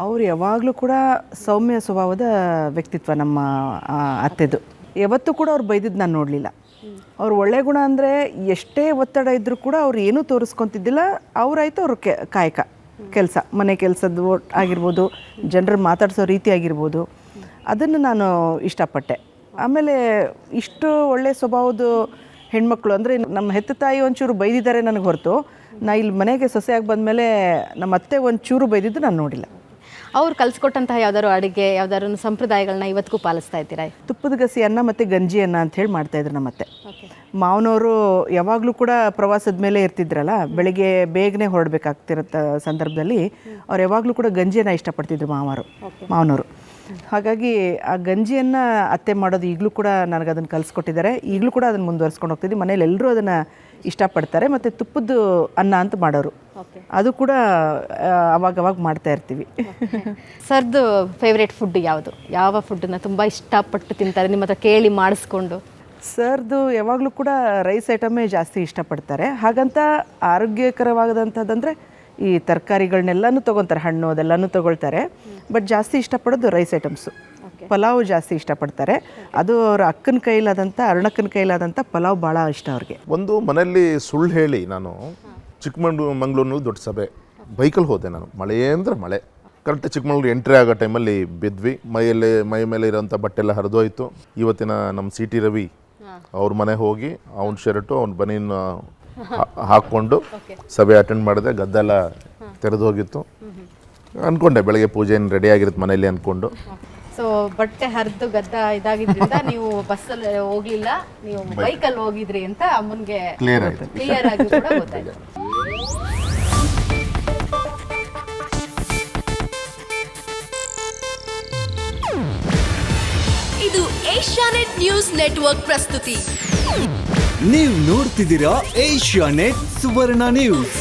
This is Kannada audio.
ಅವರು ಯಾವಾಗಲೂ ಕೂಡ ಸೌಮ್ಯ ಸ್ವಭಾವದ ವ್ಯಕ್ತಿತ್ವ ನಮ್ಮ ಅತ್ತೆದು. ಯಾವತ್ತೂ ಕೂಡ ಅವ್ರು ಬೈದಿದ್ದು ನಾನು ನೋಡಲಿಲ್ಲ. ಅವ್ರ ಒಳ್ಳೆ ಗುಣ ಅಂದರೆ ಎಷ್ಟೇ ಒತ್ತಡ ಇದ್ದರೂ ಕೂಡ ಅವ್ರು ಏನೂ ತೋರಿಸ್ಕೊತಿದ್ದಿಲ್ಲ. ಅವರಾಯಿತು ಅವ್ರ ಕಾಯಕ ಕೆಲಸ, ಮನೆ ಕೆಲಸದ್ದು ಆಗಿರ್ಬೋದು, ಜನರು ಮಾತಾಡಿಸೋ ರೀತಿ ಆಗಿರ್ಬೋದು, ಅದನ್ನು ನಾನು ಇಷ್ಟಪಟ್ಟೆ. ಆಮೇಲೆ ಇಷ್ಟು ಒಳ್ಳೆಯ ಸ್ವಭಾವದ ಹೆಣ್ಮಕ್ಳು ಅಂದರೆ ನಮ್ಮ ಹೆತ್ತ ತಾಯಿ ಒಂಚೂರು ಬೈದಿದ್ದಾರೆ ನನಗೆ ಹೊರತು, ನಾ ಇಲ್ಲಿ ಮನೆಗೆ ಸೊಸೆಯಾಗಿ ಬಂದಮೇಲೆ ನಮ್ಮ ಅತ್ತೆ ಒಂಚೂರು ಬೈದಿದ್ದು ನಾನು ನೋಡಿಲ್ಲ. ಅವ್ರು ಕಲಿಸ್ಕೊಟ್ಟಂತಹ ಯಾವ್ದಾದ್ರು ಅಡುಗೆ, ಯಾವ್ದಾದ್ರು ಸಂಪ್ರದಾಯಗಳನ್ನ ಇವತ್ತಿಗೂ ಪಾಲಿಸ್ತಾ ಇದ್ದೀರಾ? ತುಪ್ಪದ ಗಸಿ ಅನ್ನ ಮತ್ತು ಗಂಜಿ ಅನ್ನ ಅಂಥೇಳಿ ಮಾಡ್ತಾಯಿದ್ರು ನಮ್ಮತ್ತೆ. ಮಾವನವರು ಯಾವಾಗಲೂ ಕೂಡ ಪ್ರವಾಸದ ಮೇಲೆ ಇರ್ತಿದ್ರಲ್ಲ, ಬೆಳಿಗ್ಗೆ ಬೇಗನೆ ಹೊರಡಬೇಕಾಗ್ತಿರೋ ಸಂದರ್ಭದಲ್ಲಿ ಅವ್ರು ಯಾವಾಗಲೂ ಕೂಡ ಗಂಜಿಯನ್ನು ಇಷ್ಟಪಡ್ತಿದ್ರು ಮಾವನವರು. ಹಾಗಾಗಿ ಆ ಗಂಜಿಯನ್ನು ಅತ್ತೆ ಮಾಡೋದು ಈಗಲೂ ಕೂಡ ನನಗೆ ಅದನ್ನು ಕಲಿಸ್ಕೊಟ್ಟಿದ್ದಾರೆ. ಈಗಲೂ ಕೂಡ ಅದನ್ನು ಮುಂದುವರ್ಸ್ಕೊಂಡು ಹೋಗ್ತಿದ್ವಿ. ಮನೇಲಿ ಎಲ್ಲರೂ ಅದನ್ನು ಇಷ್ಟಪಡ್ತಾರೆ. ಮತ್ತು ತುಪ್ಪದ ಅನ್ನ ಅಂತ ಮಾಡೋರು, ಅದು ಕೂಡ ಅವಾಗವಾಗ ಮಾಡ್ತಾ ಇರ್ತೀವಿ. ಸರ್ದು ಫೇವ್ರೇಟ್ ಫುಡ್ ಯಾವುದು? ಯಾವ ಫುಡ್ಡನ್ನು ತುಂಬ ಇಷ್ಟಪಟ್ಟು ತಿಂತಾರೆ ನಿಮ್ಮ ಹತ್ರ ಕೇಳಿ ಮಾಡಿಸ್ಕೊಂಡು? ಸರ್ದು ಯಾವಾಗಲೂ ಕೂಡ ರೈಸ್ ಐಟಮೇ ಜಾಸ್ತಿ ಇಷ್ಟಪಡ್ತಾರೆ. ಹಾಗಂತ ಆರೋಗ್ಯಕರವಾದಂಥದ್ದಂದರೆ ಈ ತರಕಾರಿಗಳನ್ನೆಲ್ಲನೂ ತೊಗೊತಾರೆ, ಹಣ್ಣು ಅದೆಲ್ಲನೂ ತೊಗೊಳ್ತಾರೆ. ಬಟ್ ಜಾಸ್ತಿ ಇಷ್ಟಪಡೋದು ರೈಸ್ ಐಟಮ್ಸು. ಪಲಾವು ಜಾಸ್ತಿ ಇಷ್ಟಪಡ್ತಾರೆ. ಅದು ಅವರ ಅಕ್ಕನ ಕೈಲಾದಂಥ, ಅರುಣಕ್ಕನ ಕೈಲಾದಂಥ ಪಲಾವ್ ಭಾಳ ಇಷ್ಟ ಅವ್ರಿಗೆ. ಒಂದು ಮನೆಯಲ್ಲಿ ಸುಳ್ಳು ಹೇಳಿ ನಾನು ಚಿಕ್ಕಮಂಗ್ಳೂರು ದೊಡ್ಡ ಸಭೆ ಬೈಕಲ್ಲಿ ಹೋದೆ. ನಾನು ಮಳೆ ಅಂದರೆ ಮಳೆ, ಕರೆಕ್ಟ್ ಚಿಕ್ಕಮಂಗ್ಳೂರು ಎಂಟ್ರಿ ಆಗೋ ಟೈಮಲ್ಲಿ ಬಿದ್ವಿ. ಮೈ ಮೇಲೆ ಇರೋಂಥ ಬಟ್ಟೆ ಎಲ್ಲ ಹರಿದೋಯ್ತು. ಇವತ್ತಿನ ನಮ್ಮ ಸಿ ಟಿ ರವಿ ಅವ್ರ ಮನೆ ಹೋಗಿ ಅವ್ನ ಶರ್ಟು ಅವ್ನ ಬನೀನ್ ಹಾಕ್ಕೊಂಡು ಸಭೆ ಅಟೆಂಡ್ ಮಾಡಿದೆ. ಗದ್ದೆಲ್ಲ ತೆರೆದು ಹೋಗಿತ್ತು. ಅಂದ್ಕೊಂಡೆ ಬೆಳಗ್ಗೆ ಪೂಜೆ ಏನು ರೆಡಿ ಆಗಿರುತ್ತೆ ಮನೇಲಿ ಅಂದ್ಕೊಂಡು. ಸೊ ಬಟ್ಟೆ ಹರಿದು ಗದ್ದ ಇದಾಗಿದ್ದರಿಂದ ನೀವು ಬಸ್ಸಲ್ಲಿ ಹೋಗ್ಲಿಲ್ಲ, ನೀವು ಬೈಕಲ್ಲಿ ಹೋಗಿದ್ರಿ ಅಂತ ಅಮ್ಮನಿಗೆ ಕ್ಲಿಯರ್ ಆಗಿ ಕೂಡ ಗೊತ್ತಾಯ್ತು. ಇದು ಏಷ್ಯಾನೆಟ್ ನ್ಯೂಸ್ ನೆಟ್ವರ್ಕ್ ಪ್ರಸ್ತುತಿ. ನೀವು ನೋಡ್ತಿದ್ದೀರಾ ಏಷ್ಯಾನೆಟ್ ಸುವರ್ಣ ನ್ಯೂಸ್.